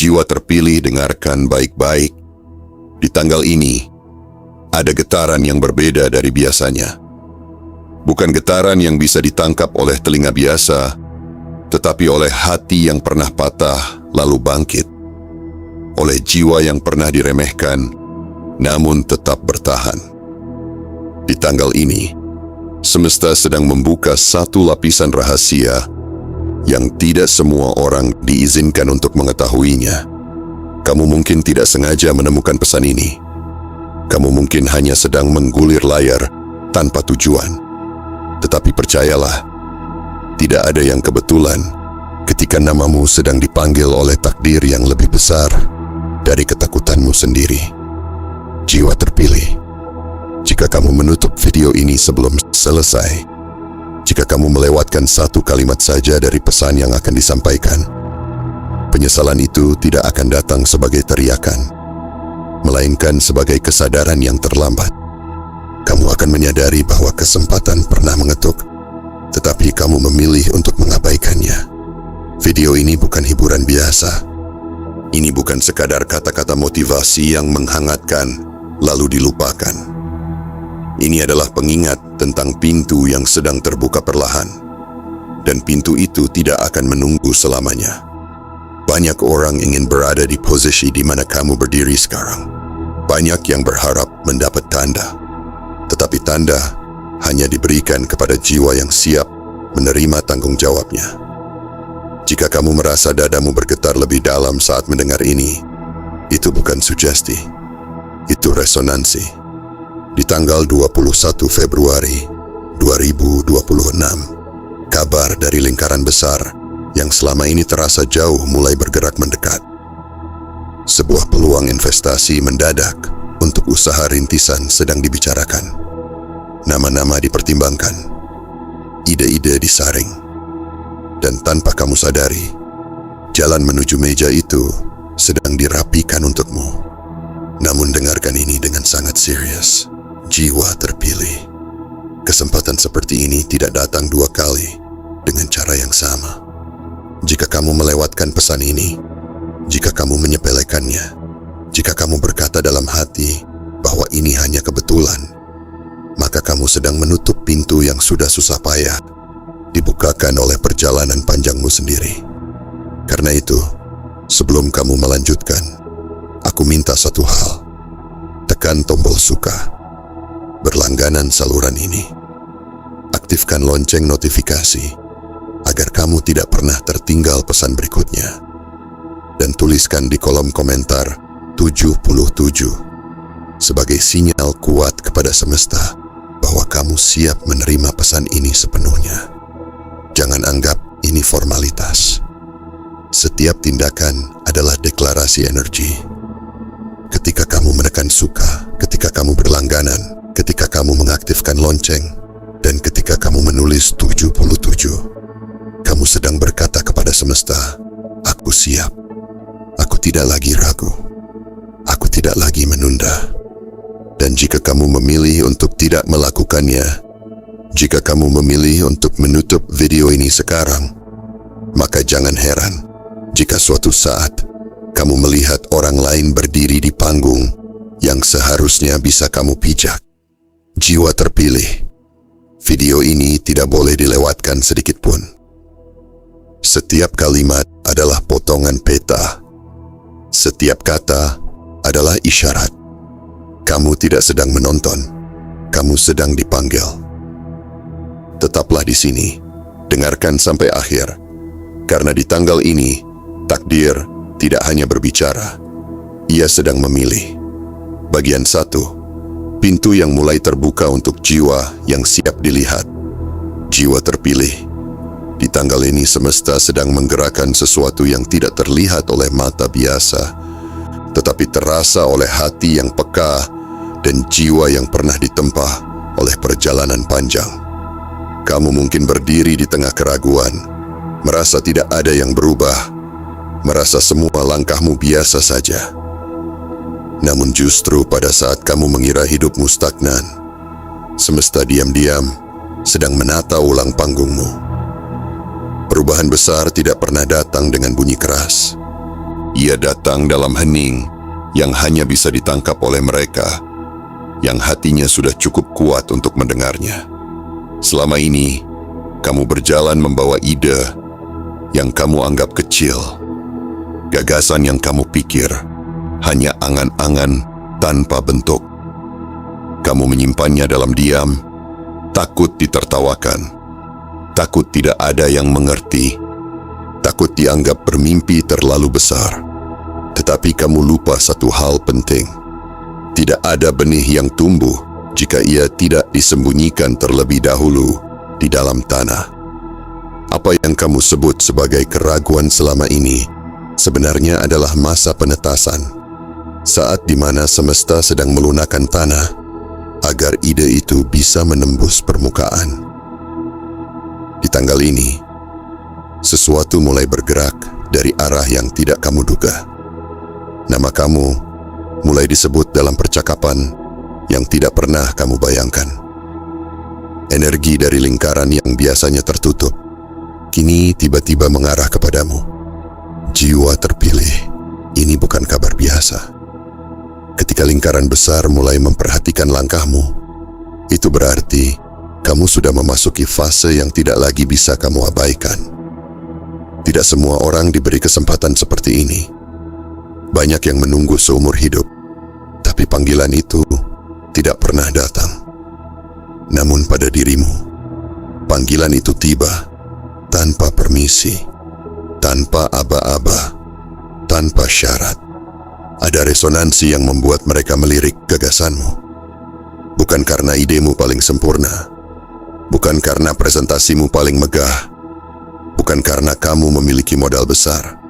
Jiwa terpilih, dengarkan baik-baik. Di tanggal ini, ada getaran yang berbeda dari biasanya. Bukan getaran yang bisa ditangkap oleh telinga biasa, tetapi oleh hati yang pernah patah lalu bangkit. Oleh jiwa yang pernah diremehkan, namun tetap bertahan. Di tanggal ini, semesta sedang membuka satu lapisan rahasia yang tidak semua orang diizinkan untuk mengetahuinya. Kamu mungkin tidak sengaja menemukan pesan ini. Kamu mungkin hanya sedang menggulir layar tanpa tujuan. Tetapi percayalah, tidak ada yang kebetulan ketika namamu sedang dipanggil oleh takdir yang lebih besar dari ketakutanmu sendiri. Jiwa terpilih, jika kamu menutup video ini sebelum selesai, jika kamu melewatkan satu kalimat saja dari pesan yang akan disampaikan, penyesalan itu tidak akan datang sebagai teriakan, melainkan sebagai kesadaran yang terlambat. Kamu akan menyadari bahwa kesempatan pernah mengetuk, tetapi kamu memilih untuk mengabaikannya. Video ini bukan hiburan biasa. Ini bukan sekadar kata-kata motivasi yang menghangatkan lalu dilupakan. Ini adalah pengingat tentang pintu yang sedang terbuka perlahan. Dan pintu itu tidak akan menunggu selamanya. Banyak orang ingin berada di posisi di mana kamu berdiri sekarang. Banyak yang berharap mendapat tanda. Tetapi tanda hanya diberikan kepada jiwa yang siap menerima tanggung jawabnya. Jika kamu merasa dadamu bergetar lebih dalam saat mendengar ini, itu bukan sugesti. Itu resonansi. Di tanggal 21 Februari 2026, kabar dari lingkaran besar yang selama ini terasa jauh mulai bergerak mendekat. Sebuah peluang investasi mendadak untuk usaha rintisan sedang dibicarakan. Nama-nama dipertimbangkan, ide-ide disaring, dan tanpa kamu sadari, jalan menuju meja itu sedang dirapikan untukmu. Namun dengarkan ini dengan sangat serius. Jiwa terpilih. Kesempatan seperti ini tidak datang dua kali dengan cara yang sama. Jika kamu melewatkan pesan ini, jika kamu menyepelekannya, jika kamu berkata dalam hati bahwa ini hanya kebetulan, maka kamu sedang menutup pintu yang sudah susah payah dibukakan oleh perjalanan panjangmu sendiri. Karena itu, sebelum kamu melanjutkan, aku minta satu hal. Tekan tombol suka. Berlangganan saluran ini. Aktifkan lonceng notifikasi agar kamu tidak pernah tertinggal pesan berikutnya. Dan tuliskan di kolom komentar 77 sebagai sinyal kuat kepada semesta bahwa kamu siap menerima pesan ini sepenuhnya. Jangan anggap ini formalitas. Setiap tindakan adalah deklarasi energi. Ketika kamu menekan suka, ketika kamu berlangganan, ketika kamu mengaktifkan lonceng, dan ketika kamu menulis 77, kamu sedang berkata kepada semesta, aku siap. Aku tidak lagi ragu. Aku tidak lagi menunda. Dan jika kamu memilih untuk tidak melakukannya, jika kamu memilih untuk menutup video ini sekarang, maka jangan heran jika suatu saat kamu melihat orang lain berdiri di panggung yang seharusnya bisa kamu pijak. Jiwa terpilih. Video ini tidak boleh dilewatkan sedikit pun. Setiap kalimat adalah potongan peta. Setiap kata adalah isyarat. Kamu tidak sedang menonton. Kamu sedang dipanggil. Tetaplah di sini. Dengarkan sampai akhir. Karena di tanggal ini, takdir tidak hanya berbicara. Ia sedang memilih. Bagian 1. Pintu yang mulai terbuka untuk jiwa yang siap dilihat. Jiwa terpilih. Di tanggal ini semesta sedang menggerakkan sesuatu yang tidak terlihat oleh mata biasa, tetapi terasa oleh hati yang peka dan jiwa yang pernah ditempa oleh perjalanan panjang. Kamu mungkin berdiri di tengah keraguan, merasa tidak ada yang berubah, merasa semua langkahmu biasa saja. Namun justru pada saat kamu mengira hidupmu stagnan, semesta diam-diam sedang menata ulang panggungmu. Perubahan besar tidak pernah datang dengan bunyi keras. Ia datang dalam hening yang hanya bisa ditangkap oleh mereka yang hatinya sudah cukup kuat untuk mendengarnya. Selama ini, kamu berjalan membawa ide yang kamu anggap kecil, gagasan yang kamu pikir hanya angan-angan tanpa bentuk. Kamu menyimpannya dalam diam, takut ditertawakan, takut tidak ada yang mengerti, takut dianggap bermimpi terlalu besar. Tetapi kamu lupa satu hal penting. Tidak ada benih yang tumbuh jika ia tidak disembunyikan terlebih dahulu di dalam tanah. Apa yang kamu sebut sebagai keraguan selama ini sebenarnya adalah masa penetasan, saat di mana semesta sedang melunakkan tanah agar ide itu bisa menembus permukaan. Di tanggal ini, sesuatu mulai bergerak dari arah yang tidak kamu duga. Nama kamu mulai disebut dalam percakapan yang tidak pernah kamu bayangkan. Energi dari lingkaran yang biasanya tertutup kini tiba-tiba mengarah kepadamu. Jiwa terpilih, ini bukan kabar biasa. Ketika lingkaran besar mulai memperhatikan langkahmu, itu berarti kamu sudah memasuki fase yang tidak lagi bisa kamu abaikan. Tidak semua orang diberi kesempatan seperti ini. Banyak yang menunggu seumur hidup, tapi panggilan itu tidak pernah datang. Namun pada dirimu, panggilan itu tiba tanpa permisi, tanpa aba-aba, tanpa syarat. Ada resonansi yang membuat mereka melirik gagasanmu. Bukan karena idemu paling sempurna, bukan karena presentasimu paling megah, bukan karena kamu memiliki modal besar,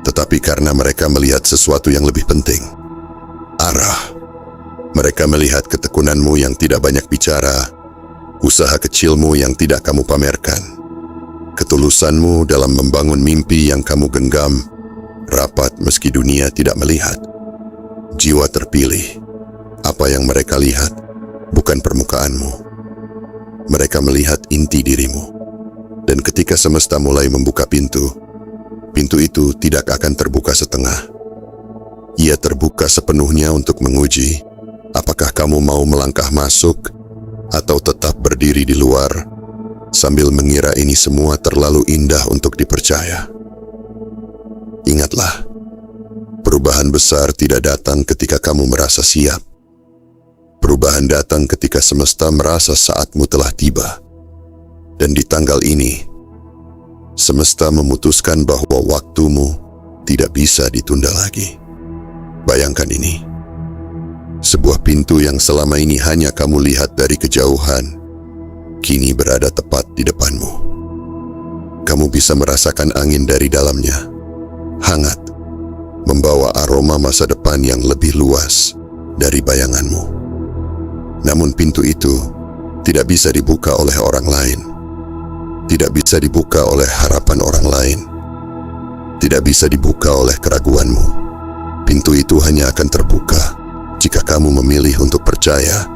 tetapi karena mereka melihat sesuatu yang lebih penting. Arah. Mereka melihat ketekunanmu yang tidak banyak bicara, usaha kecilmu yang tidak kamu pamerkan, ketulusanmu dalam membangun mimpi yang kamu genggam rapat meski dunia tidak melihat. Jiwa terpilih. Apa yang mereka lihat bukan permukaanmu. Mereka melihat inti dirimu. Dan ketika semesta mulai membuka pintu, pintu itu tidak akan terbuka setengah. Ia terbuka sepenuhnya untuk menguji apakah kamu mau melangkah masuk atau tetap berdiri di luar sambil mengira ini semua terlalu indah untuk dipercaya. Ingatlah, perubahan besar tidak datang ketika kamu merasa siap. Perubahan datang ketika semesta merasa saatmu telah tiba. Dan di tanggal ini, semesta memutuskan bahwa waktumu tidak bisa ditunda lagi. Bayangkan ini, sebuah pintu yang selama ini hanya kamu lihat dari kejauhan, kini berada tepat di depanmu. Kamu bisa merasakan angin dari dalamnya, hangat, membawa aroma masa depan yang lebih luas dari bayanganmu. Namun pintu itu tidak bisa dibuka oleh orang lain. Tidak bisa dibuka oleh harapan orang lain. Tidak bisa dibuka oleh keraguanmu. Pintu itu hanya akan terbuka jika kamu memilih untuk percaya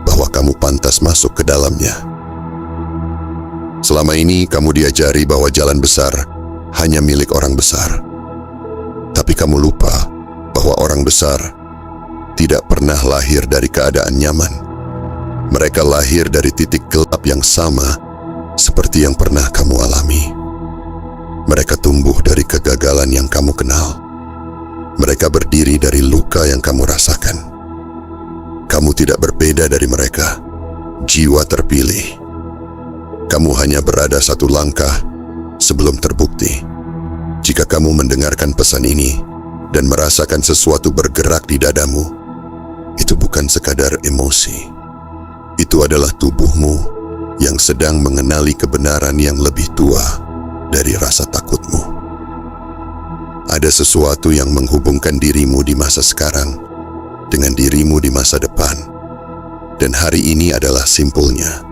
bahwa kamu pantas masuk ke dalamnya. Selama ini kamu diajari bahwa jalan besar hanya milik orang besar. Tapi kamu lupa bahwa orang besar tidak pernah lahir dari keadaan nyaman. Mereka lahir dari titik gelap yang sama seperti yang pernah kamu alami. Mereka tumbuh dari kegagalan yang kamu kenal. Mereka berdiri dari luka yang kamu rasakan. Kamu tidak berbeda dari mereka. Jiwa terpilih. Kamu hanya berada satu langkah sebelum terbukti. Jika kamu mendengarkan pesan ini dan merasakan sesuatu bergerak di dadamu, itu bukan sekadar emosi. Itu adalah tubuhmu yang sedang mengenali kebenaran yang lebih tua dari rasa takutmu. Ada sesuatu yang menghubungkan dirimu di masa sekarang dengan dirimu di masa depan. Dan hari ini adalah simpulnya.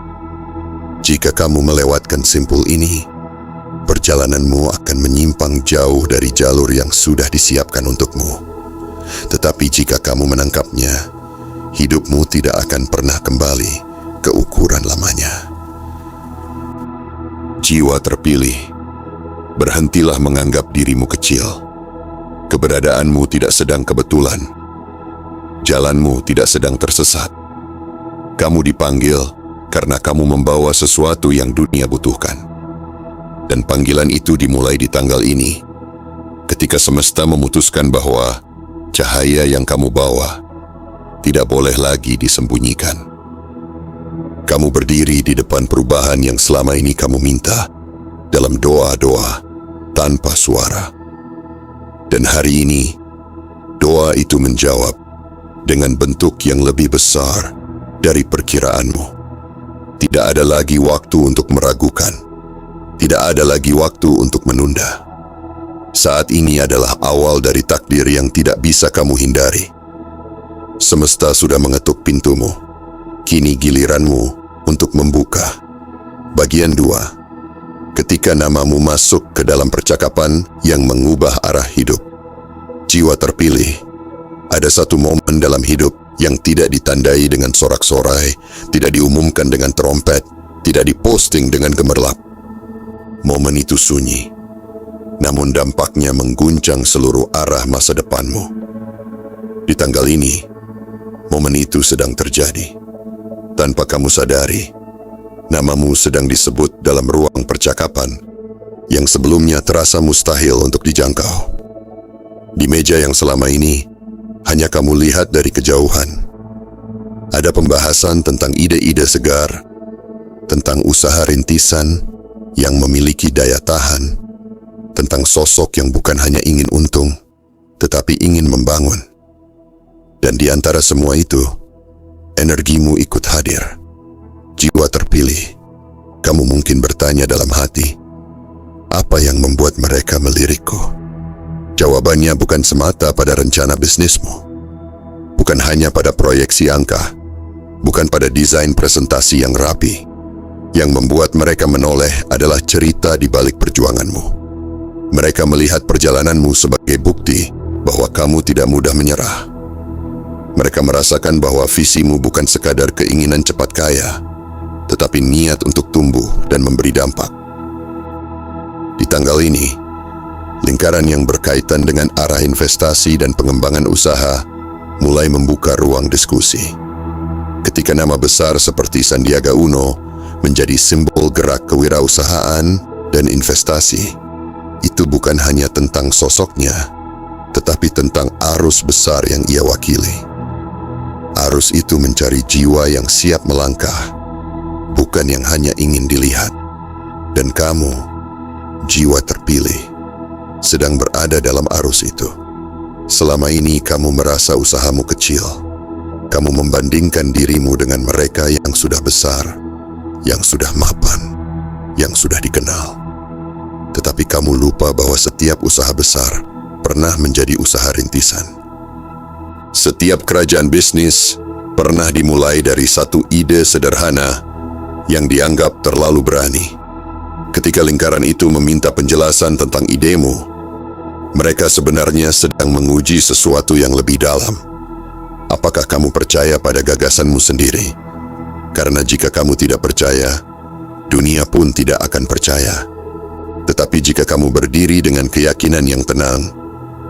Jika kamu melewatkan simpul ini, perjalananmu akan menyimpang jauh dari jalur yang sudah disiapkan untukmu. Tetapi jika kamu menangkapnya, hidupmu tidak akan pernah kembali ke ukuran lamanya. Jiwa terpilih, berhentilah menganggap dirimu kecil. Keberadaanmu tidak sedang kebetulan. Jalanmu tidak sedang tersesat. Kamu dipanggil karena kamu membawa sesuatu yang dunia butuhkan. Dan panggilan itu dimulai di tanggal ini, ketika semesta memutuskan bahwa cahaya yang kamu bawa tidak boleh lagi disembunyikan. Kamu berdiri di depan perubahan yang selama ini kamu minta dalam doa-doa tanpa suara. Dan hari ini, doa itu menjawab dengan bentuk yang lebih besar dari perkiraanmu. Tidak ada lagi waktu untuk meragukan. Tidak ada lagi waktu untuk menunda. Saat ini adalah awal dari takdir yang tidak bisa kamu hindari. Semesta sudah mengetuk pintumu. Kini giliranmu untuk membuka. Bagian 2. Ketika namamu masuk ke dalam percakapan yang mengubah arah hidup. Jiwa terpilih. Ada satu momen dalam hidup yang tidak ditandai dengan sorak-sorai, tidak diumumkan dengan trompet, tidak diposting dengan gemerlap. Momen itu sunyi, namun dampaknya mengguncang seluruh arah masa depanmu. Di tanggal ini, momen itu sedang terjadi. Tanpa kamu sadari, namamu sedang disebut dalam ruang percakapan yang sebelumnya terasa mustahil untuk dijangkau. Di meja yang selama ini hanya kamu lihat dari kejauhan, ada pembahasan tentang ide-ide segar, tentang usaha rintisan yang memiliki daya tahan, tentang sosok yang bukan hanya ingin untung, tetapi ingin membangun. Dan di antara semua itu, energimu ikut hadir. Jiwa terpilih. Kamu mungkin bertanya dalam hati, apa yang membuat mereka melirikku? Jawabannya bukan semata pada rencana bisnismu, bukan hanya pada proyeksi angka, bukan pada desain presentasi yang rapi. Yang membuat mereka menoleh adalah cerita di balik perjuanganmu. Mereka melihat perjalananmu sebagai bukti bahwa kamu tidak mudah menyerah. Mereka merasakan bahwa visimu bukan sekadar keinginan cepat kaya, tetapi niat untuk tumbuh dan memberi dampak. Di tanggal ini, lingkaran yang berkaitan dengan arah investasi dan pengembangan usaha mulai membuka ruang diskusi. Ketika nama besar seperti Sandiaga Uno menjadi simbol gerak kewirausahaan dan investasi, itu bukan hanya tentang sosoknya, tetapi tentang arus besar yang ia wakili. Arus itu mencari jiwa yang siap melangkah, bukan yang hanya ingin dilihat. Dan kamu, jiwa terpilih, sedang berada dalam arus itu. Selama ini kamu merasa usahamu kecil. Kamu membandingkan dirimu dengan mereka yang sudah besar, yang sudah mapan, yang sudah dikenal. Tetapi kamu lupa bahwa setiap usaha besar pernah menjadi usaha rintisan. Setiap kerajaan bisnis pernah dimulai dari satu ide sederhana yang dianggap terlalu berani. Ketika lingkaran itu meminta penjelasan tentang idemu, mereka sebenarnya sedang menguji sesuatu yang lebih dalam. Apakah kamu percaya pada gagasanmu sendiri? Karena jika kamu tidak percaya, dunia pun tidak akan percaya. Tetapi jika kamu berdiri dengan keyakinan yang tenang,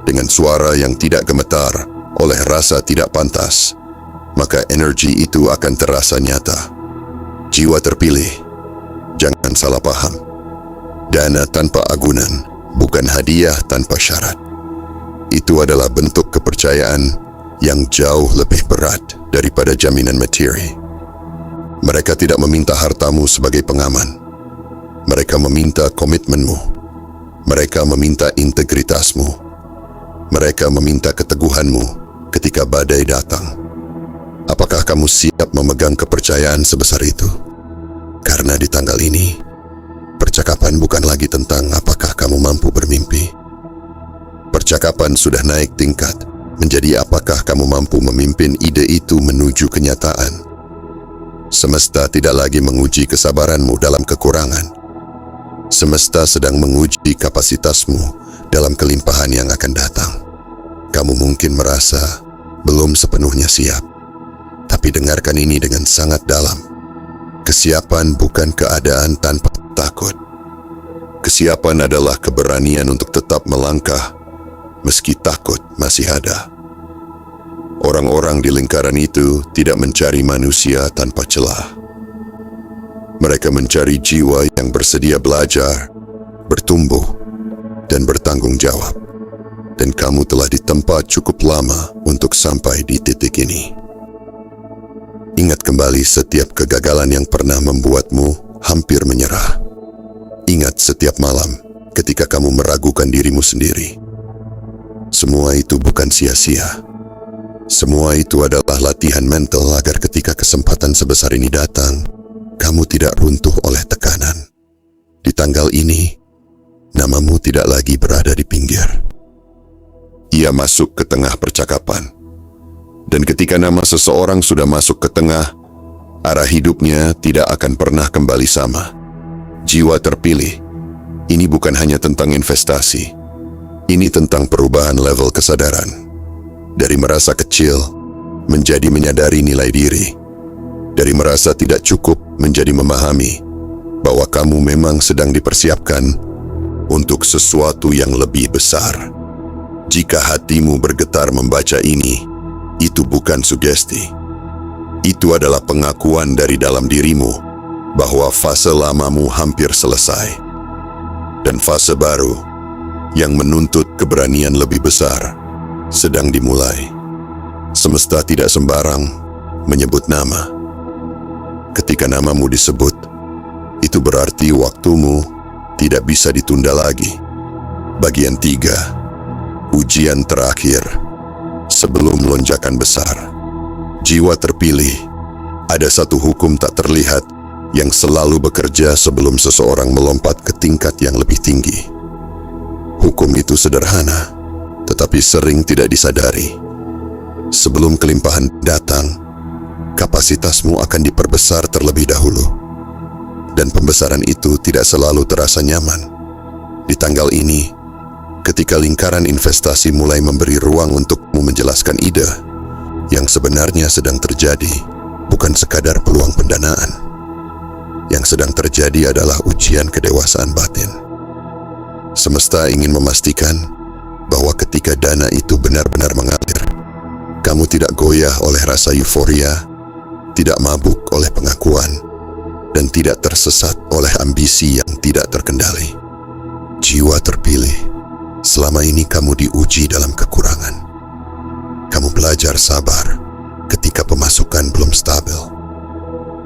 dengan suara yang tidak gemetar oleh rasa tidak pantas, maka energi itu akan terasa nyata. Jiwa terpilih, jangan salah paham. Dana tanpa agunan bukan hadiah tanpa syarat. Itu adalah bentuk kepercayaan yang jauh lebih berat daripada jaminan materi. Mereka tidak meminta hartamu sebagai pengaman. Mereka meminta komitmenmu. Mereka meminta integritasmu. Mereka meminta keteguhanmu ketika badai datang. Apakah kamu siap memegang kepercayaan sebesar itu? Karena di tanggal ini, percakapan bukan lagi tentang apakah kamu mampu bermimpi. Percakapan sudah naik tingkat menjadi apakah kamu mampu memimpin ide itu menuju kenyataan. Semesta tidak lagi menguji kesabaranmu dalam kekurangan. Semesta sedang menguji kapasitasmu dalam kelimpahan yang akan datang. Kamu mungkin merasa belum sepenuhnya siap, tapi dengarkan ini dengan sangat dalam. Kesiapan bukan keadaan tanpa takut. Kesiapan adalah keberanian untuk tetap melangkah meski takut masih ada. Orang-orang di lingkaran itu tidak mencari manusia tanpa celah. Mereka mencari jiwa yang bersedia belajar, bertumbuh, dan bertanggung jawab. Dan kamu telah ditempa cukup lama untuk sampai di titik ini. Ingat kembali setiap kegagalan yang pernah membuatmu hampir menyerah. Ingat setiap malam ketika kamu meragukan dirimu sendiri. Semua itu bukan sia-sia. Semua itu adalah latihan mental agar ketika kesempatan sebesar ini datang, kamu tidak runtuh oleh tekanan. Di tanggal ini, namamu tidak lagi berada di pinggir. Ia masuk ke tengah percakapan. Dan ketika nama seseorang sudah masuk ke tengah, arah hidupnya tidak akan pernah kembali sama. Jiwa terpilih. Ini bukan hanya tentang investasi. Ini tentang perubahan level kesadaran. Dari merasa kecil, menjadi menyadari nilai diri. Dari merasa tidak cukup menjadi memahami bahwa kamu memang sedang dipersiapkan untuk sesuatu yang lebih besar. Jika hatimu bergetar membaca ini, itu bukan sugesti. Itu adalah pengakuan dari dalam dirimu bahwa fase lamamu hampir selesai. Dan fase baru yang menuntut keberanian lebih besar sedang dimulai. Semesta tidak sembarang menyebut nama. Ketika namamu disebut, itu berarti waktumu tidak bisa ditunda lagi. Bagian 3, ujian terakhir sebelum lonjakan besar. Jiwa terpilih, ada satu hukum tak terlihat yang selalu bekerja sebelum seseorang melompat ke tingkat yang lebih tinggi. Hukum itu sederhana, tetapi sering tidak disadari. Sebelum kelimpahan datang, kapasitasmu akan diperbesar terlebih dahulu. Dan pembesaran itu tidak selalu terasa nyaman. Di tanggal ini, ketika lingkaran investasi mulai memberi ruang untukmu menjelaskan ide, yang sebenarnya sedang terjadi bukan sekadar peluang pendanaan. Yang sedang terjadi adalah ujian kedewasaan batin. Semesta ingin memastikan bahwa ketika dana itu benar-benar mengalir, kamu tidak goyah oleh rasa euforia, tidak mabuk oleh pengakuan, dan tidak tersesat oleh ambisi yang tidak terkendali. Jiwa terpilih, selama ini kamu diuji dalam kekurangan. Kamu belajar sabar ketika pemasukan belum stabil.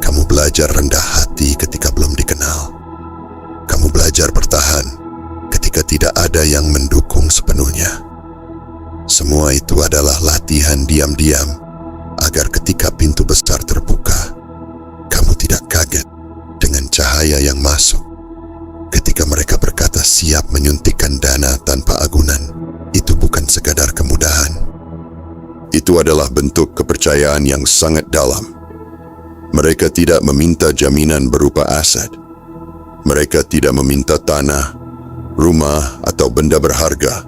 Kamu belajar rendah hati ketika belum dikenal. Kamu belajar bertahan ketika tidak ada yang mendukung sepenuhnya. Semua itu adalah latihan diam-diam agar ketika pintu besar terbuka, kamu tidak kaget dengan cahaya yang masuk. Ketika mereka berkata siap menyuntikkan dana tanpa agunan, itu bukan sekadar kemudahan. Itu adalah bentuk kepercayaan yang sangat dalam. Mereka tidak meminta jaminan berupa aset. Mereka tidak meminta tanah, rumah, atau benda berharga.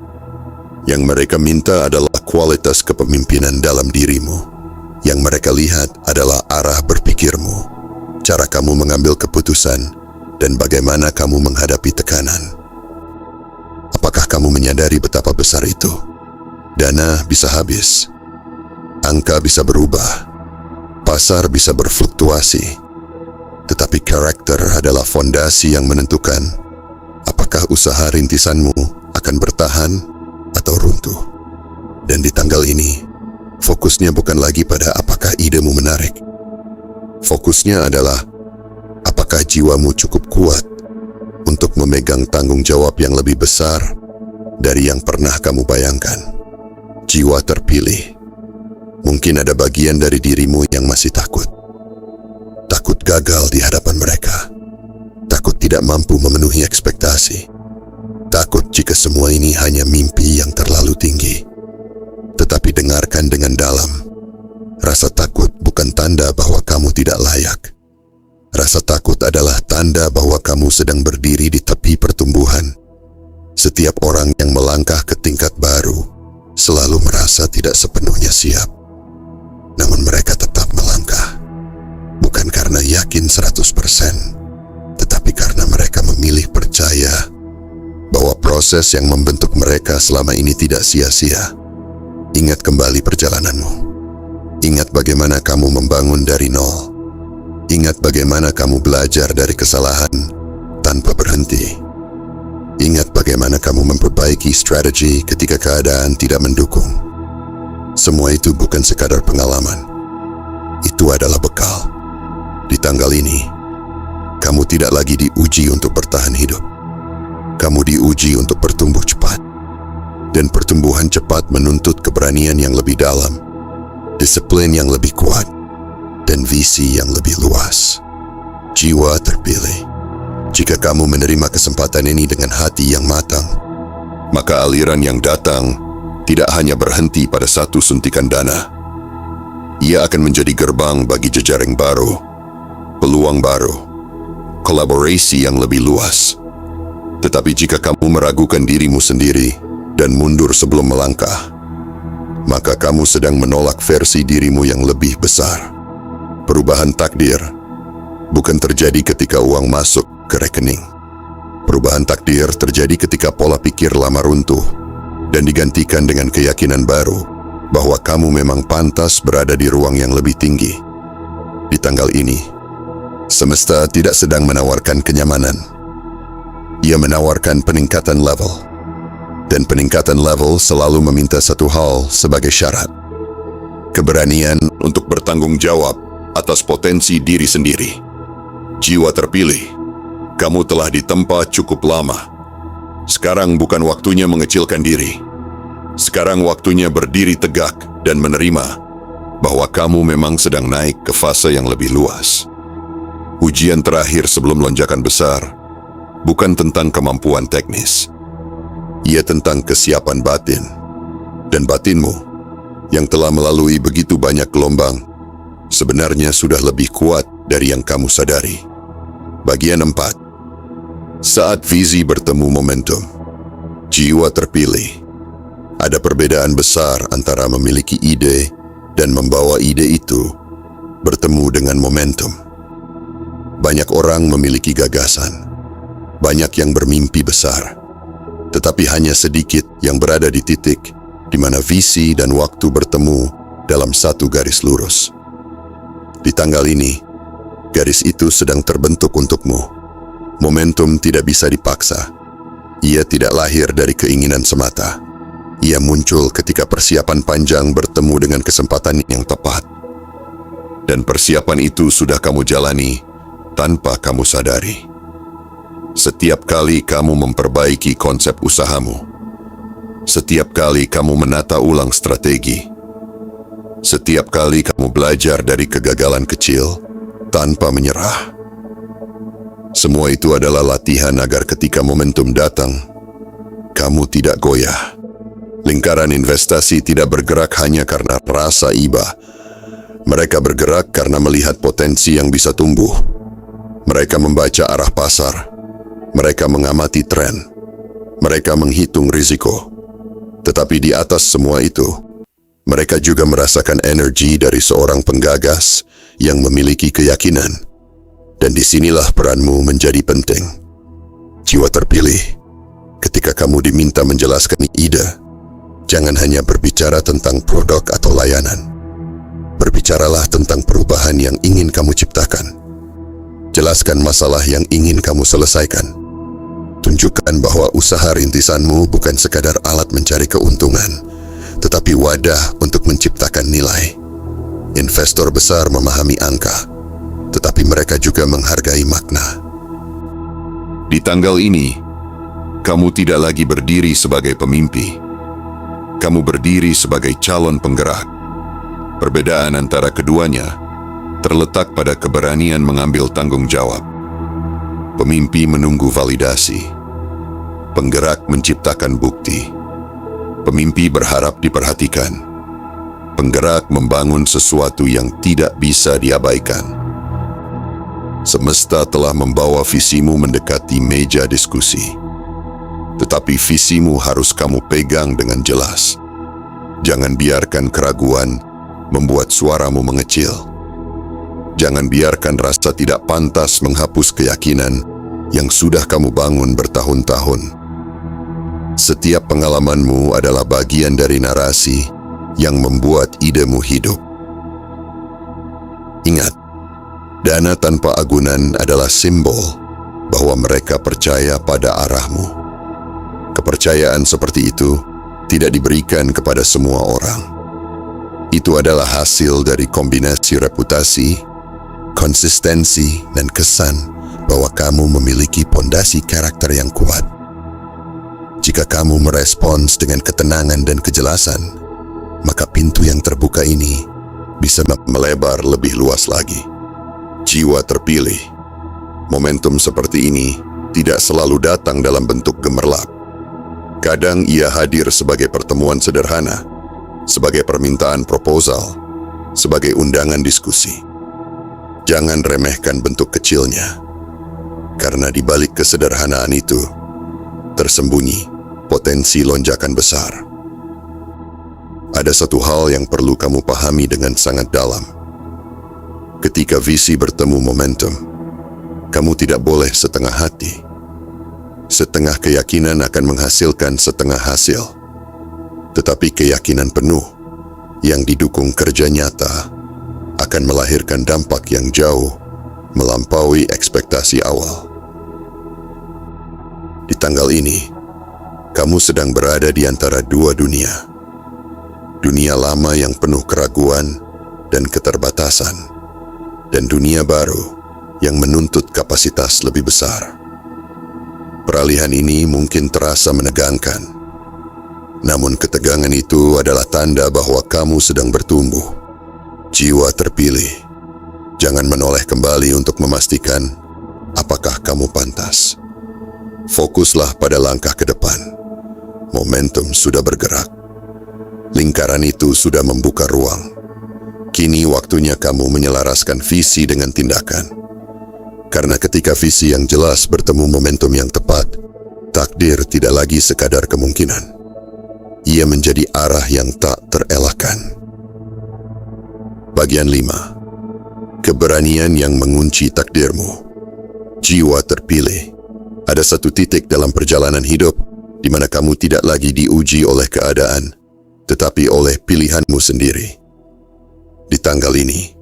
Yang mereka minta adalah kualitas kepemimpinan dalam dirimu. Yang mereka lihat adalah arah berpikirmu, cara kamu mengambil keputusan, dan bagaimana kamu menghadapi tekanan. Apakah kamu menyadari betapa besar itu? Dana bisa habis, angka bisa berubah, pasar bisa berfluktuasi, tetapi karakter adalah fondasi yang menentukan apakah usaha rintisanmu akan bertahan atau runtuh. Dan di tanggal ini, fokusnya bukan lagi pada apakah idemu menarik. Fokusnya adalah apakah jiwamu cukup kuat untuk memegang tanggung jawab yang lebih besar dari yang pernah kamu bayangkan. Jiwa terpilih. Mungkin ada bagian dari dirimu yang masih takut. Takut gagal di hadapan mereka. Takut tidak mampu memenuhi ekspektasi. Takut jika semua ini hanya mimpi yang terlalu tinggi. Tetapi dengarkan dengan dalam. Rasa takut bukan tanda bahwa kamu tidak layak. Rasa takut adalah tanda bahwa kamu sedang berdiri di tepi pertumbuhan. Setiap orang yang melangkah ke tingkat baru selalu merasa tidak sepenuhnya siap. Namun mereka tetap melangkah. Bukan karena yakin 100%, tetapi karena mereka memilih percaya bahwa proses proses yang membentuk mereka selama ini tidak sia-sia. Ingat kembali perjalananmu. Ingat bagaimana kamu membangun dari nol. Ingat bagaimana kamu belajar dari kesalahan tanpa berhenti. Ingat bagaimana kamu memperbaiki strategi ketika keadaan tidak mendukung. Semua itu bukan sekadar pengalaman. Itu adalah bekal. Di tanggal ini, kamu tidak lagi diuji untuk bertahan hidup. Kamu diuji untuk bertumbuh cepat. Dan pertumbuhan cepat menuntut keberanian yang lebih dalam, disiplin yang lebih kuat, dan visi yang lebih luas. Jiwa terpilih. Jika kamu menerima kesempatan ini dengan hati yang matang, maka aliran yang datang tidak hanya berhenti pada satu suntikan dana. Ia akan menjadi gerbang bagi jejaring baru, peluang baru, kolaborasi yang lebih luas. Tetapi jika kamu meragukan dirimu sendiri dan mundur sebelum melangkah, maka kamu sedang menolak versi dirimu yang lebih besar. Perubahan takdir bukan terjadi ketika uang masuk ke rekening. Perubahan takdir terjadi ketika pola pikir lama runtuh dan digantikan dengan keyakinan baru bahwa kamu memang pantas berada di ruang yang lebih tinggi. Di tanggal ini, semesta tidak sedang menawarkan kenyamanan. Ia menawarkan peningkatan level. Dan peningkatan level selalu meminta satu hal sebagai syarat. Keberanian untuk bertanggung jawab atas potensi diri sendiri. Jiwa terpilih, kamu telah ditempa cukup lama. Sekarang bukan waktunya mengecilkan diri. Sekarang waktunya berdiri tegak dan menerima bahwa kamu memang sedang naik ke fase yang lebih luas. Ujian terakhir sebelum lonjakan besar bukan tentang kemampuan teknis. Ia tentang kesiapan batin. Dan batinmu, yang telah melalui begitu banyak gelombang, sebenarnya sudah lebih kuat dari yang kamu sadari. Bagian 4. Saat visi bertemu momentum, jiwa terpilih. Ada perbedaan besar antara memiliki ide dan membawa ide itu bertemu dengan momentum. Banyak orang memiliki gagasan. Banyak yang bermimpi besar. Tetapi hanya sedikit yang berada di titik di mana visi dan waktu bertemu dalam satu garis lurus. Di tanggal ini, garis itu sedang terbentuk untukmu. Momentum tidak bisa dipaksa. Ia tidak lahir dari keinginan semata. Ia muncul ketika persiapan panjang bertemu dengan kesempatan yang tepat. Dan persiapan itu sudah kamu jalani tanpa kamu sadari. Setiap kali kamu memperbaiki konsep usahamu, setiap kali kamu menata ulang strategi, setiap kali kamu belajar dari kegagalan kecil tanpa menyerah, semua itu adalah latihan agar ketika momentum datang, kamu tidak goyah. Lingkaran investasi tidak bergerak hanya karena rasa iba. Mereka bergerak karena melihat potensi yang bisa tumbuh. Mereka membaca arah pasar. Mereka mengamati tren. Mereka menghitung risiko. Tetapi di atas semua itu, mereka juga merasakan energi dari seorang penggagas yang memiliki keyakinan. Dan disinilah peranmu menjadi penting. Jiwa terpilih, ketika kamu diminta menjelaskan ide, jangan hanya berbicara tentang produk atau layanan. Berbicaralah tentang perubahan yang ingin kamu ciptakan. Jelaskan masalah yang ingin kamu selesaikan. Tunjukkan bahwa usaha rintisanmu bukan sekadar alat mencari keuntungan, tetapi wadah untuk menciptakan nilai. Investor besar memahami angka, tetapi mereka juga menghargai makna. Di tanggal ini, kamu tidak lagi berdiri sebagai pemimpi. Kamu berdiri sebagai calon penggerak. Perbedaan antara keduanya terletak pada keberanian mengambil tanggung jawab. Pemimpi menunggu validasi. Penggerak menciptakan bukti. Pemimpi berharap diperhatikan. Penggerak membangun sesuatu yang tidak bisa diabaikan. Semesta telah membawa visimu mendekati meja diskusi. Tetapi visimu harus kamu pegang dengan jelas. Jangan biarkan keraguan membuat suaramu mengecil. Jangan biarkan rasa tidak pantas menghapus keyakinan yang sudah kamu bangun bertahun-tahun. Setiap pengalamanmu adalah bagian dari narasi yang membuat idemu hidup. Ingat, dana tanpa agunan adalah simbol bahwa mereka percaya pada arahmu. Kepercayaan seperti itu tidak diberikan kepada semua orang. Itu adalah hasil dari kombinasi reputasi, konsistensi, dan kesan bahwa kamu memiliki pondasi karakter yang kuat. Jika kamu merespons dengan ketenangan dan kejelasan, maka pintu yang terbuka ini bisa melebar lebih luas lagi. Jiwa terpilih. Momentum seperti ini tidak selalu datang dalam bentuk gemerlap. Kadang ia hadir sebagai pertemuan sederhana, sebagai permintaan proposal, sebagai undangan diskusi. Jangan remehkan bentuk kecilnya, karena di balik kesederhanaan itu tersembunyi potensi lonjakan besar. Ada satu hal yang perlu kamu pahami dengan sangat dalam. Ketika visi bertemu momentum, kamu tidak boleh setengah hati. Setengah keyakinan akan menghasilkan setengah hasil. Tetapi keyakinan penuh yang didukung kerja nyata akan melahirkan dampak yang jauh melampaui ekspektasi awal. Di tanggal ini, kamu sedang berada di antara dua dunia. Dunia lama yang penuh keraguan dan keterbatasan, dan dunia baru yang menuntut kapasitas lebih besar. Peralihan ini mungkin terasa menegangkan, namun ketegangan itu adalah tanda bahwa kamu sedang bertumbuh. Jiwa terpilih, jangan menoleh kembali untuk memastikan apakah kamu pantas. Fokuslah pada langkah ke depan. Momentum sudah bergerak. Lingkaran itu sudah membuka ruang. Kini waktunya kamu menyelaraskan visi dengan tindakan. Karena ketika visi yang jelas bertemu momentum yang tepat, takdir tidak lagi sekadar kemungkinan. Ia menjadi arah yang tak terelakkan. Bagian 5. Keberanian yang mengunci takdirmu. Jiwa terpilih. Ada satu titik dalam perjalanan hidup di mana kamu tidak lagi diuji oleh keadaan, tetapi oleh pilihanmu sendiri. Di tanggal ini,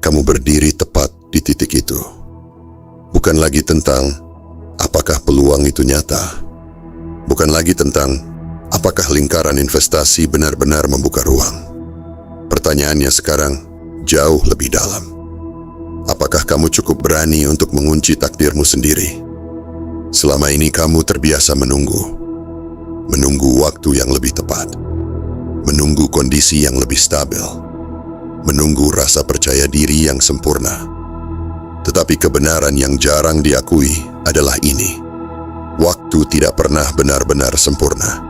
kamu berdiri tepat di titik itu. Bukan lagi tentang apakah peluang itu nyata. Bukan lagi tentang apakah lingkaran investasi benar-benar membuka ruang. Pertanyaannya sekarang jauh lebih dalam. Apakah kamu cukup berani untuk mengunci takdirmu sendiri? Selama ini kamu terbiasa menunggu waktu yang lebih tepat, menunggu kondisi yang lebih stabil, menunggu rasa percaya diri yang sempurna. Tetapi kebenaran yang jarang diakui adalah ini: waktu tidak pernah benar-benar sempurna.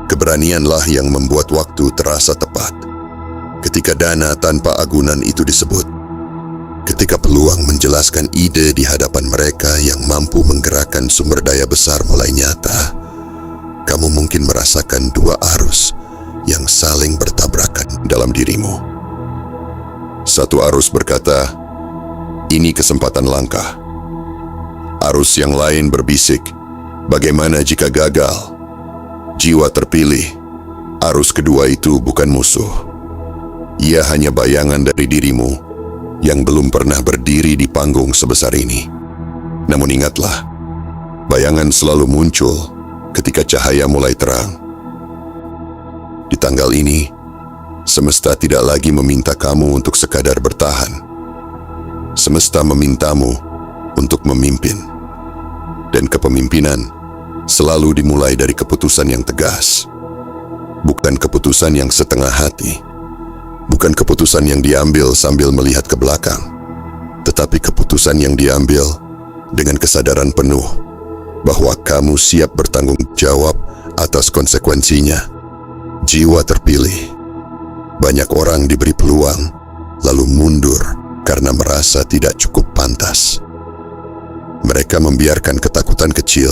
Keberanianlah yang membuat waktu terasa tepat. Ketika dana tanpa agunan itu disebut, ketika peluang menjelaskan ide di hadapan mereka yang mampu menggerakkan sumber daya besar mulai nyata, kamu mungkin merasakan dua arus yang saling bertabrakan dalam dirimu. Satu arus berkata, ini kesempatan langka. Arus yang lain berbisik, bagaimana jika gagal? Jiwa terpilih, arus kedua itu bukan musuh. Ia hanya bayangan dari dirimu yang belum pernah berdiri di panggung sebesar ini. Namun ingatlah, bayangan selalu muncul ketika cahaya mulai terang. Di tanggal ini, semesta tidak lagi meminta kamu untuk sekadar bertahan. Semesta memintamu untuk memimpin. Dan kepemimpinan selalu dimulai dari keputusan yang tegas. Bukan keputusan yang setengah hati. Bukan keputusan yang diambil sambil melihat ke belakang. Tetapi keputusan yang diambil dengan kesadaran penuh bahwa kamu siap bertanggung jawab atas konsekuensinya. Jiwa terpilih. Banyak orang diberi peluang, lalu mundur karena merasa tidak cukup pantas. Mereka membiarkan ketakutan kecil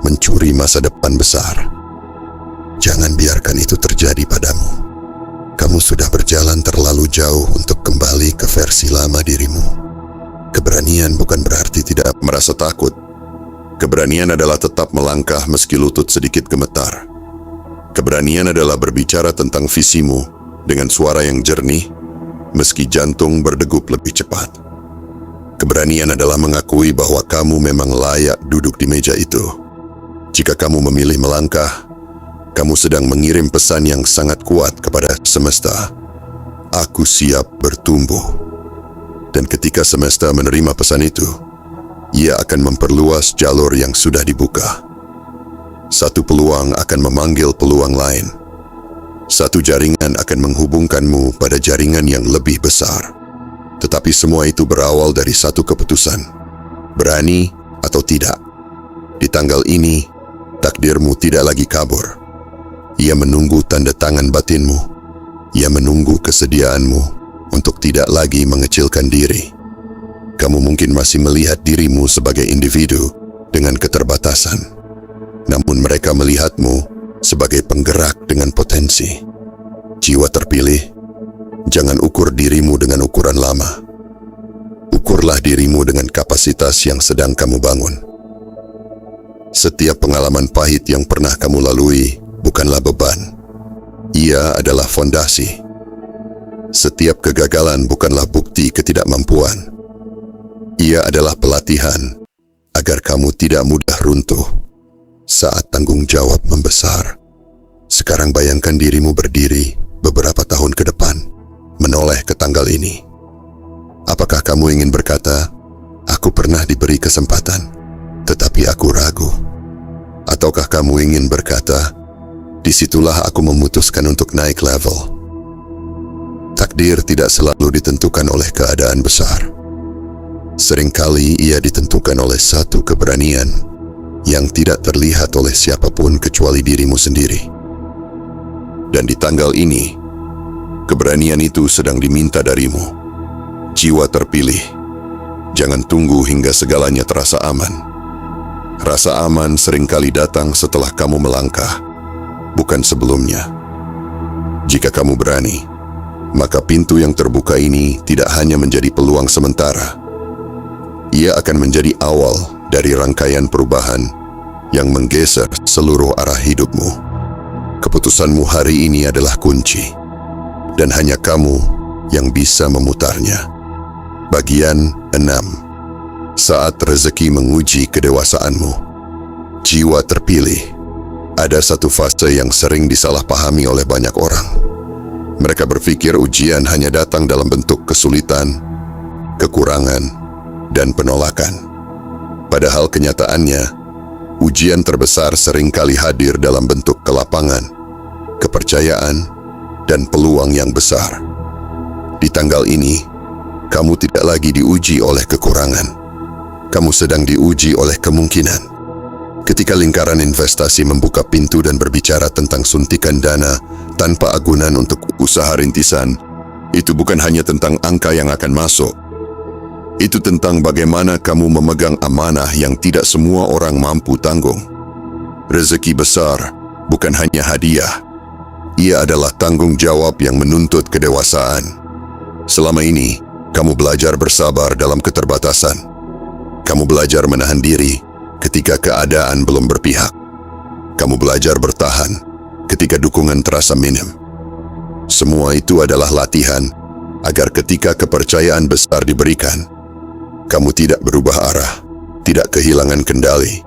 mencuri masa depan besar. Jangan biarkan itu terjadi padamu. Kamu sudah berjalan terlalu jauh untuk kembali ke versi lama dirimu. Keberanian bukan berarti tidak merasa takut. Keberanian adalah tetap melangkah meski lutut sedikit gemetar. Keberanian adalah berbicara tentang visimu dengan suara yang jernih, meski jantung berdegup lebih cepat. Keberanian adalah mengakui bahwa kamu memang layak duduk di meja itu. Jika kamu memilih melangkah, kamu sedang mengirim pesan yang sangat kuat kepada semesta. Aku siap bertumbuh. Dan ketika semesta menerima pesan itu, ia akan memperluas jalur yang sudah dibuka. Satu peluang akan memanggil peluang lain. Satu jaringan akan menghubungkanmu pada jaringan yang lebih besar. Tetapi semua itu berawal dari satu keputusan. Berani atau tidak. Di tanggal ini, takdirmu tidak lagi kabur. Ia menunggu tanda tangan batinmu. Ia menunggu kesediaanmu untuk tidak lagi mengecilkan diri. Kamu mungkin masih melihat dirimu sebagai individu dengan keterbatasan. Namun mereka melihatmu sebagai penggerak dengan potensi. Jiwa terpilih, jangan ukur dirimu dengan ukuran lama. Ukurlah dirimu dengan kapasitas yang sedang kamu bangun. Setiap pengalaman pahit yang pernah kamu lalui bukanlah beban. Ia adalah fondasi. Setiap kegagalan bukanlah bukti ketidakmampuan. Ia adalah pelatihan agar kamu tidak mudah runtuh saat tanggung jawab membesar. Sekarang bayangkan dirimu berdiri beberapa tahun ke depan, menoleh ke tanggal ini. Apakah kamu ingin berkata, "Aku pernah diberi kesempatan, tetapi aku ragu"? Ataukah kamu ingin berkata, "Disitulah aku memutuskan untuk naik level"? Takdir tidak selalu ditentukan oleh keadaan besar. Seringkali ia ditentukan oleh satu keberanian yang tidak terlihat oleh siapapun kecuali dirimu sendiri. Dan di tanggal ini, keberanian itu sedang diminta darimu. Jiwa terpilih, jangan tunggu hingga segalanya terasa aman. Rasa aman seringkali datang setelah kamu melangkah, bukan sebelumnya. Jika kamu berani, maka pintu yang terbuka ini tidak hanya menjadi peluang sementara. Ia akan menjadi awal dari rangkaian perubahan yang menggeser seluruh arah hidupmu. Keputusanmu hari ini adalah kunci, dan hanya kamu yang bisa memutarnya. Bagian 6. Saat rezeki menguji kedewasaanmu. Jiwa terpilih. Ada satu fase yang sering disalahpahami oleh banyak orang. Mereka berpikir ujian hanya datang dalam bentuk kesulitan, kekurangan, dan penolakan. Padahal kenyataannya, ujian terbesar seringkali hadir dalam bentuk kelapangan, kepercayaan, dan peluang yang besar. Di tanggal ini, kamu tidak lagi diuji oleh kekurangan. Kamu sedang diuji oleh kemungkinan. Ketika lingkaran investasi membuka pintu dan berbicara tentang suntikan dana tanpa agunan untuk usaha rintisan, itu bukan hanya tentang angka yang akan masuk. Itu tentang bagaimana kamu memegang amanah yang tidak semua orang mampu tanggung. Rezeki besar bukan hanya hadiah. Ia adalah tanggung jawab yang menuntut kedewasaan. Selama ini, kamu belajar bersabar dalam keterbatasan. Kamu belajar menahan diri ketika keadaan belum berpihak. Kamu belajar bertahan ketika dukungan terasa minim. Semua itu adalah latihan agar ketika kepercayaan besar diberikan, kamu tidak berubah arah, tidak kehilangan kendali,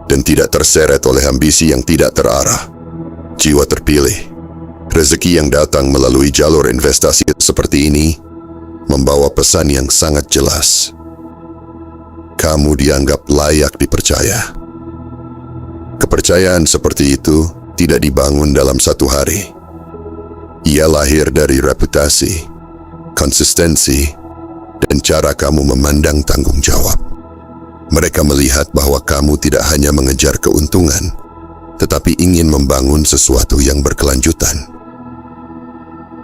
dan tidak terseret oleh ambisi yang tidak terarah. Jiwa terpilih. Rezeki yang datang melalui jalur investasi seperti ini membawa pesan yang sangat jelas. Kamu dianggap layak dipercaya. Kepercayaan seperti itu tidak dibangun dalam satu hari. Ia lahir dari reputasi, konsistensi, dan cara kamu memandang tanggung jawab. Mereka melihat bahwa kamu tidak hanya mengejar keuntungan, tetapi ingin membangun sesuatu yang berkelanjutan.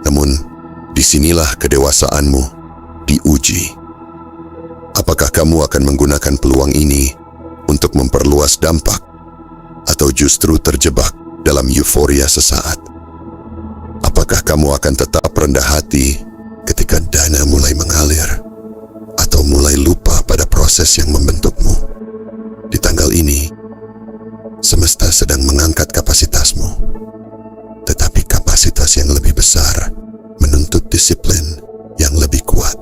Namun, disinilah kedewasaanmu diuji. Apakah kamu akan menggunakan peluang ini untuk memperluas dampak, atau justru terjebak dalam euforia sesaat? Apakah kamu akan tetap rendah hati ketika dana mulai mengalir, atau mulai lupa pada proses yang membentukmu? Di tanggal tanggal ini, semesta sedang mengangkat kapasitasmu. Tetapi kapasitas yang lebih besar menuntut disiplin yang lebih kuat.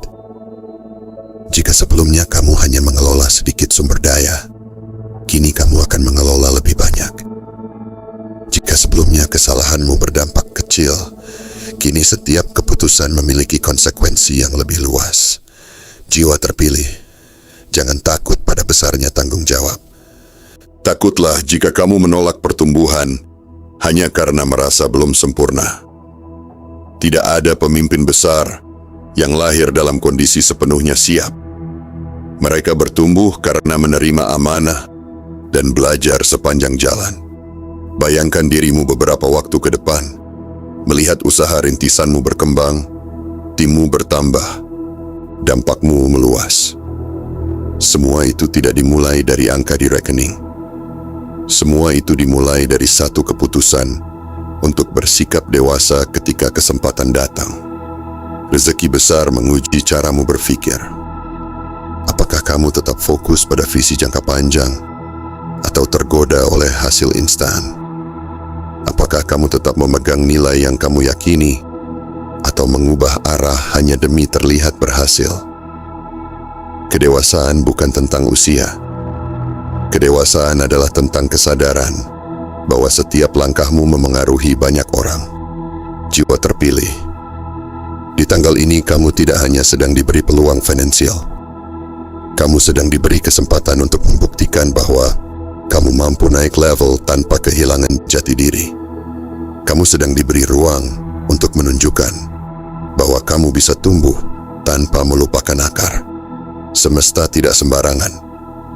Jika sebelumnya kamu hanya mengelola sedikit sumber daya, kini kamu akan mengelola lebih banyak. Jika sebelumnya kesalahanmu berdampak kecil, kini setiap keputusan memiliki konsekuensi yang lebih luas. Jiwa terpilih, jangan takut pada besarnya tanggung jawab. Takutlah jika kamu menolak pertumbuhan hanya karena merasa belum sempurna. Tidak ada pemimpin besar yang lahir dalam kondisi sepenuhnya siap. Mereka bertumbuh karena menerima amanah dan belajar sepanjang jalan. Bayangkan dirimu beberapa waktu ke depan, melihat usaha rintisanmu berkembang, timmu bertambah, dampakmu meluas. Semua itu tidak dimulai dari angka di rekening. Semua itu dimulai dari satu keputusan untuk bersikap dewasa ketika kesempatan datang. Rezeki besar menguji caramu berpikir. Apakah kamu tetap fokus pada visi jangka panjang atau tergoda oleh hasil instan? Apakah kamu tetap memegang nilai yang kamu yakini atau mengubah arah hanya demi terlihat berhasil? Kedewasaan bukan tentang usia. Kedewasaan adalah tentang kesadaran bahwa setiap langkahmu memengaruhi banyak orang. Jiwa terpilih. Di tanggal ini kamu tidak hanya sedang diberi peluang finansial. Kamu sedang diberi kesempatan untuk membuktikan bahwa kamu mampu naik level tanpa kehilangan jati diri. Kamu sedang diberi ruang untuk menunjukkan bahwa kamu bisa tumbuh tanpa melupakan akar. Semesta tidak sembarangan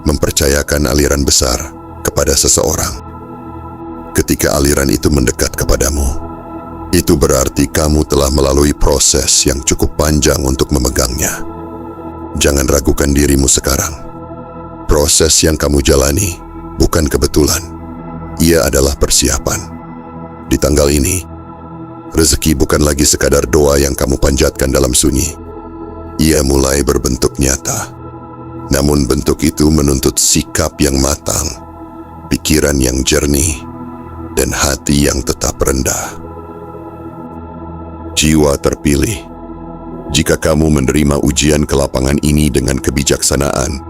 mempercayakan aliran besar kepada seseorang. Ketika aliran itu mendekat kepadamu, itu berarti kamu telah melalui proses yang cukup panjang untuk memegangnya. Jangan ragukan dirimu sekarang. Proses yang kamu jalani bukan kebetulan. Ia adalah persiapan. Di tanggal ini, rezeki bukan lagi sekadar doa yang kamu panjatkan dalam sunyi. Ia mulai berbentuk nyata. Namun bentuk itu menuntut sikap yang matang, pikiran yang jernih, dan hati yang tetap rendah. Jiwa terpilih. Jika kamu menerima ujian ke lapangan ini dengan kebijaksanaan,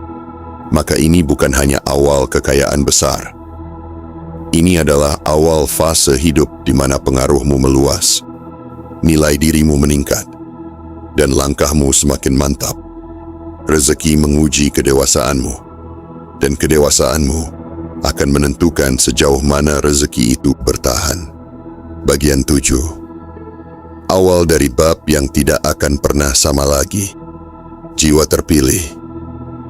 maka ini bukan hanya awal kekayaan besar. Ini adalah awal fase hidup di mana pengaruhmu meluas, nilai dirimu meningkat, dan langkahmu semakin mantap. Rezeki menguji kedewasaanmu, dan kedewasaanmu akan menentukan sejauh mana rezeki itu bertahan. Bagian 7. Awal dari bab yang tidak akan pernah sama lagi. Jiwa terpilih.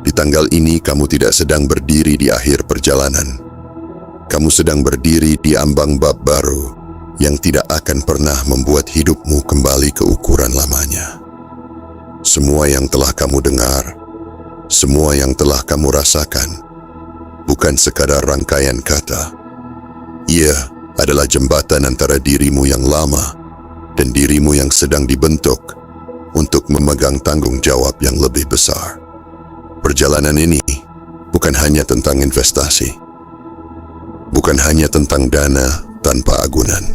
Di tanggal ini kamu tidak sedang berdiri di akhir perjalanan. Kamu sedang berdiri di ambang bab baru yang tidak akan pernah membuat hidupmu kembali ke ukuran lamanya. Semua yang telah kamu dengar, semua yang telah kamu rasakan, bukan sekadar rangkaian kata. Ia adalah jembatan antara dirimu yang lama dan dirimu yang sedang dibentuk untuk memegang tanggung jawab yang lebih besar. Perjalanan ini bukan hanya tentang investasi, bukan hanya tentang dana tanpa agunan,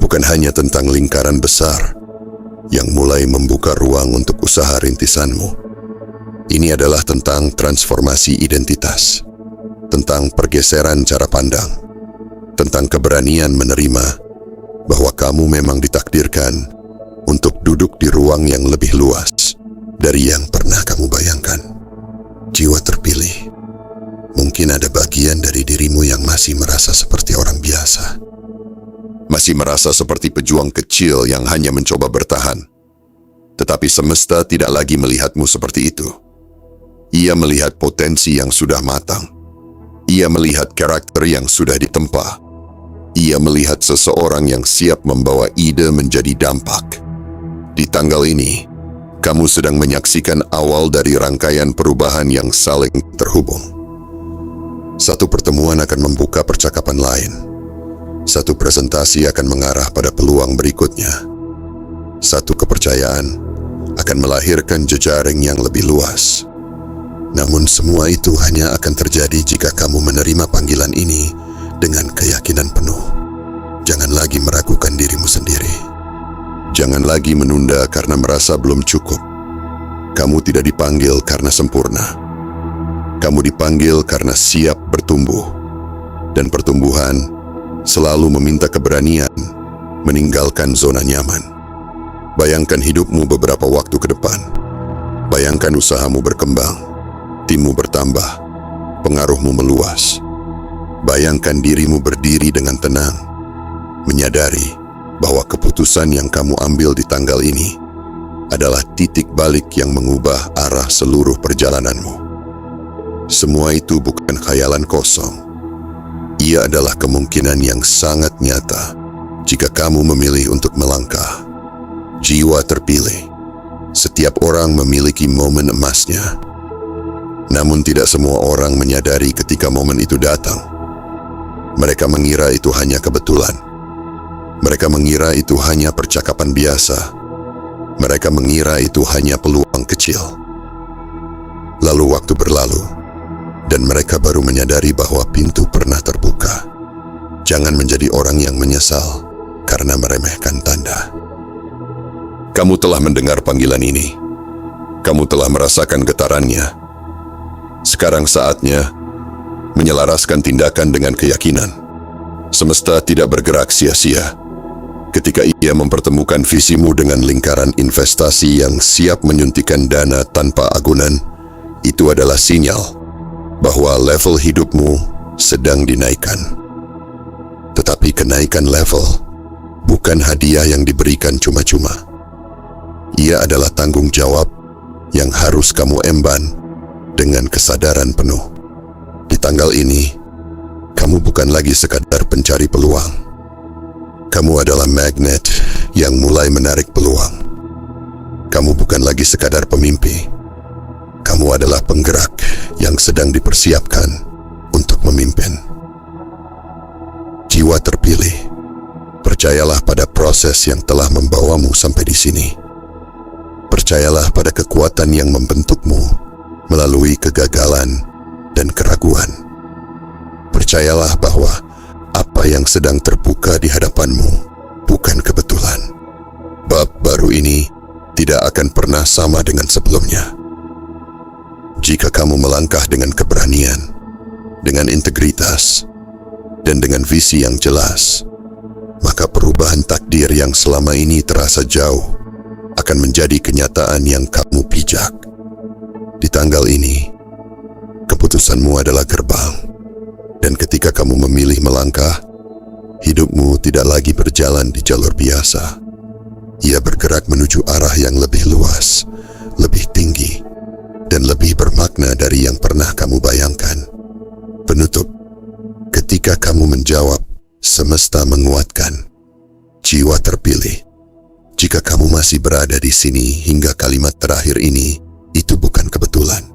bukan hanya tentang lingkaran besar yang mulai membuka ruang untuk usaha rintisanmu. Ini adalah tentang transformasi identitas, tentang pergeseran cara pandang, tentang keberanian menerima bahwa kamu memang ditakdirkan untuk duduk di ruang yang lebih luas dari yang pernah kamu bayangkan. Jiwa terpilih. Mungkin ada bagian dari dirimu yang masih merasa seperti orang biasa. Masih merasa seperti pejuang kecil yang hanya mencoba bertahan. Tetapi semesta tidak lagi melihatmu seperti itu. Ia melihat potensi yang sudah matang. Ia melihat karakter yang sudah ditempa. Ia melihat seseorang yang siap membawa ide menjadi dampak. Di tanggal ini, kamu sedang menyaksikan awal dari rangkaian perubahan yang saling terhubung. Satu pertemuan akan membuka percakapan lain. Satu presentasi akan mengarah pada peluang berikutnya. Satu kepercayaan akan melahirkan jejaring yang lebih luas. Namun semua itu hanya akan terjadi jika kamu menerima panggilan ini dengan keyakinan penuh. Jangan lagi meragukan dirimu sendiri. Jangan lagi menunda karena merasa belum cukup. Kamu tidak dipanggil karena sempurna. Kamu dipanggil karena siap bertumbuh. Dan pertumbuhan selalu meminta keberanian meninggalkan zona nyaman. Bayangkan hidupmu beberapa waktu ke depan. Bayangkan usahamu berkembang, timmu bertambah, pengaruhmu meluas. Bayangkan dirimu berdiri dengan tenang, menyadari bahwa keputusan yang kamu ambil di tanggal ini adalah titik balik yang mengubah arah seluruh perjalananmu. Semua itu bukan khayalan kosong. Ia adalah kemungkinan yang sangat nyata jika kamu memilih untuk melangkah. Jiwa terpilih. Setiap orang memiliki momen emasnya. Namun tidak semua orang menyadari ketika momen itu datang. Mereka mengira itu hanya kebetulan. Mereka mengira itu hanya percakapan biasa. Mereka mengira itu hanya peluang kecil. Lalu waktu berlalu, dan mereka baru menyadari bahwa pintu pernah terbuka. Jangan menjadi orang yang menyesal karena meremehkan tanda. Kamu telah mendengar panggilan ini. Kamu telah merasakan getarannya. Sekarang saatnya menyelaraskan tindakan dengan keyakinan. Semesta tidak bergerak sia-sia. Ketika ia mempertemukan visimu dengan lingkaran investasi yang siap menyuntikkan dana tanpa agunan, itu adalah sinyal bahwa level hidupmu sedang dinaikkan. Tetapi kenaikan level bukan hadiah yang diberikan cuma-cuma. Ia adalah tanggung jawab yang harus kamu emban dengan kesadaran penuh. Di tanggal ini, kamu bukan lagi sekadar pencari peluang. Kamu adalah magnet yang mulai menarik peluang. Kamu bukan lagi sekadar pemimpi. Kamu adalah penggerak yang sedang dipersiapkan untuk memimpin. Jiwa terpilih, percayalah pada proses yang telah membawamu sampai di sini. Percayalah pada kekuatan yang membentukmu melalui kegagalan dan keraguan. Percayalah bahwa apa yang sedang terbuka di hadapanmu bukan kebetulan. Bab baru ini tidak akan pernah sama dengan sebelumnya. Jika kamu melangkah dengan keberanian, dengan integritas, dan dengan visi yang jelas, maka perubahan takdir yang selama ini terasa jauh akan menjadi kenyataan yang kamu pijak. Di tanggal ini, keputusanmu adalah gerbang, dan ketika kamu memilih melangkah, hidupmu tidak lagi berjalan di jalur biasa. Ia bergerak menuju arah yang lebih luas, lebih tinggi, dan lebih bermakna dari yang pernah kamu bayangkan. Penutup, ketika kamu menjawab, semesta menguatkan. Jiwa terpilih, jika kamu masih berada di sini hingga kalimat terakhir ini, itu bukan kebetulan.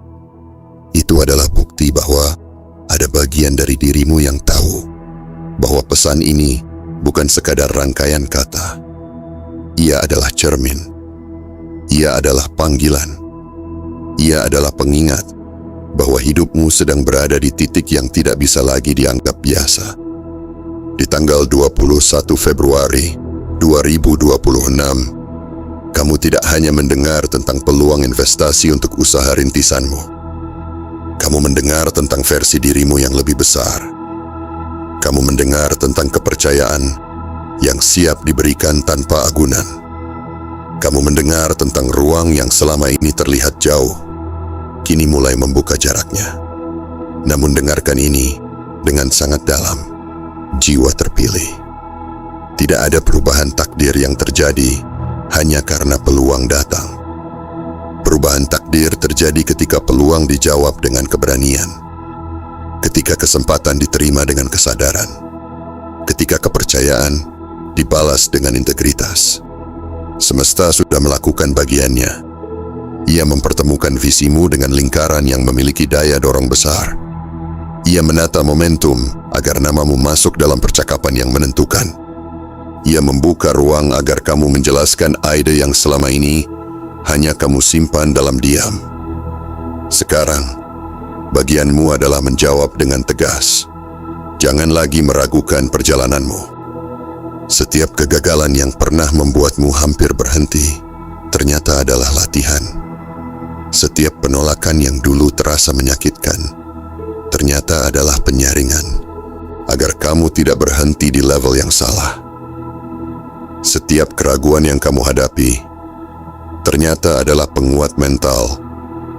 Itu adalah bukti bahwa ada bagian dari dirimu yang tahu bahwa pesan ini bukan sekadar rangkaian kata. Ia adalah cermin. Ia adalah panggilan. Ia adalah pengingat bahwa hidupmu sedang berada di titik yang tidak bisa lagi dianggap biasa. Di tanggal 21 Februari 2026, kamu tidak hanya mendengar tentang peluang investasi untuk usaha rintisanmu. Kamu mendengar tentang versi dirimu yang lebih besar. Kamu mendengar tentang kepercayaan yang siap diberikan tanpa agunan. Kamu mendengar tentang ruang yang selama ini terlihat jauh, kini mulai membuka jaraknya. Namun dengarkan ini dengan sangat dalam. Jiwa terpilih. Tidak ada perubahan takdir yang terjadi hanya karena peluang datang. Perubahan takdir terjadi ketika peluang dijawab dengan keberanian. Ketika kesempatan diterima dengan kesadaran. Ketika kepercayaan dibalas dengan integritas. Semesta sudah melakukan bagiannya. Ia mempertemukan visimu dengan lingkaran yang memiliki daya dorong besar. Ia menata momentum agar namamu masuk dalam percakapan yang menentukan. Ia membuka ruang agar kamu menjelaskan ide yang selama ini hanya kamu simpan dalam diam. Sekarang, Bagianmu adalah menjawab dengan tegas. Jangan lagi meragukan perjalananmu. Setiap kegagalan yang pernah membuatmu hampir berhenti, ternyata adalah latihan. Setiap penolakan yang dulu terasa menyakitkan, ternyata adalah penyaringan, agar kamu tidak berhenti di level yang salah. Setiap keraguan yang kamu hadapi, ternyata adalah penguat mental,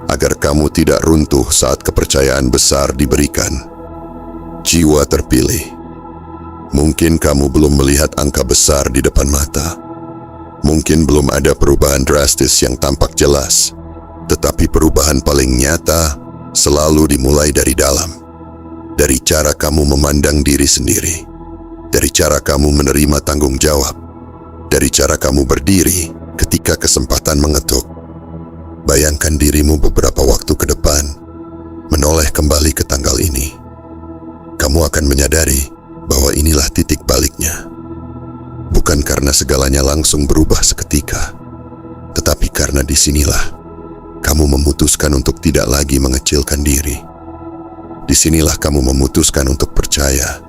agar kamu tidak runtuh saat kepercayaan besar diberikan. Jiwa terpilih. Mungkin kamu belum melihat angka besar di depan mata. Mungkin belum ada perubahan drastis yang tampak jelas, tetapi perubahan paling nyata selalu dimulai dari dalam. Dari cara kamu memandang diri sendiri, dari cara kamu menerima tanggung jawab, dari cara kamu berdiri ketika kesempatan mengetuk. Bayangkan dirimu beberapa waktu ke depan, menoleh kembali ke tanggal ini. Kamu akan menyadari bahwa inilah titik baliknya. Bukan karena segalanya langsung berubah seketika, tetapi karena disinilah kamu memutuskan untuk tidak lagi mengecilkan diri. Disinilah kamu memutuskan untuk percaya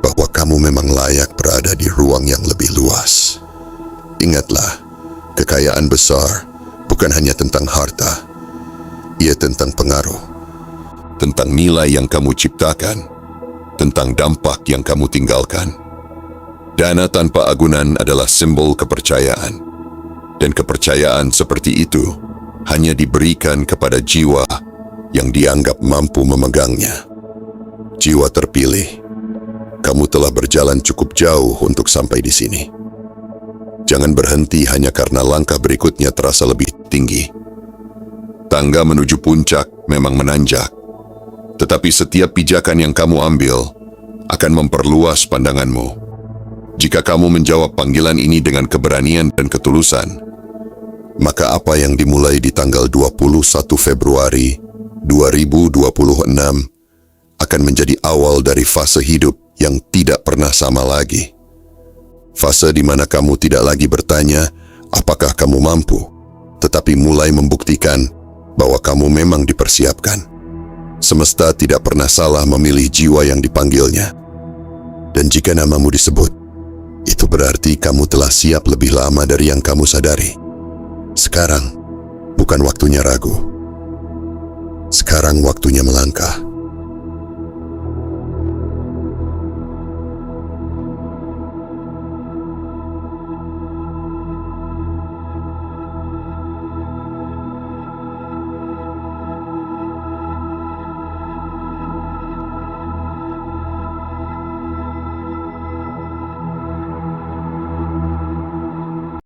bahwa kamu memang layak berada di ruang yang lebih luas. Ingatlah, kekayaan besar bukan hanya tentang harta, ia tentang pengaruh, tentang nilai yang kamu ciptakan, tentang dampak yang kamu tinggalkan. Dana tanpa agunan adalah simbol kepercayaan, dan kepercayaan seperti itu hanya diberikan kepada jiwa yang dianggap mampu memegangnya. Jiwa terpilih, kamu telah berjalan cukup jauh untuk sampai di sini. Jangan berhenti hanya karena langkah berikutnya terasa lebih tinggi. Tangga menuju puncak memang menanjak, tetapi setiap pijakan yang kamu ambil akan memperluas pandanganmu. Jika kamu menjawab panggilan ini dengan keberanian dan ketulusan, maka apa yang dimulai di tanggal 21 Februari 2026 akan menjadi awal dari fase hidup yang tidak pernah sama lagi. Fase di mana kamu tidak lagi bertanya apakah kamu mampu, tetapi mulai membuktikan bahwa kamu memang dipersiapkan. Semesta tidak pernah salah memilih jiwa yang dipanggilnya. Dan jika namamu disebut, itu berarti kamu telah siap lebih lama dari yang kamu sadari. Sekarang bukan waktunya ragu. Sekarang waktunya melangkah.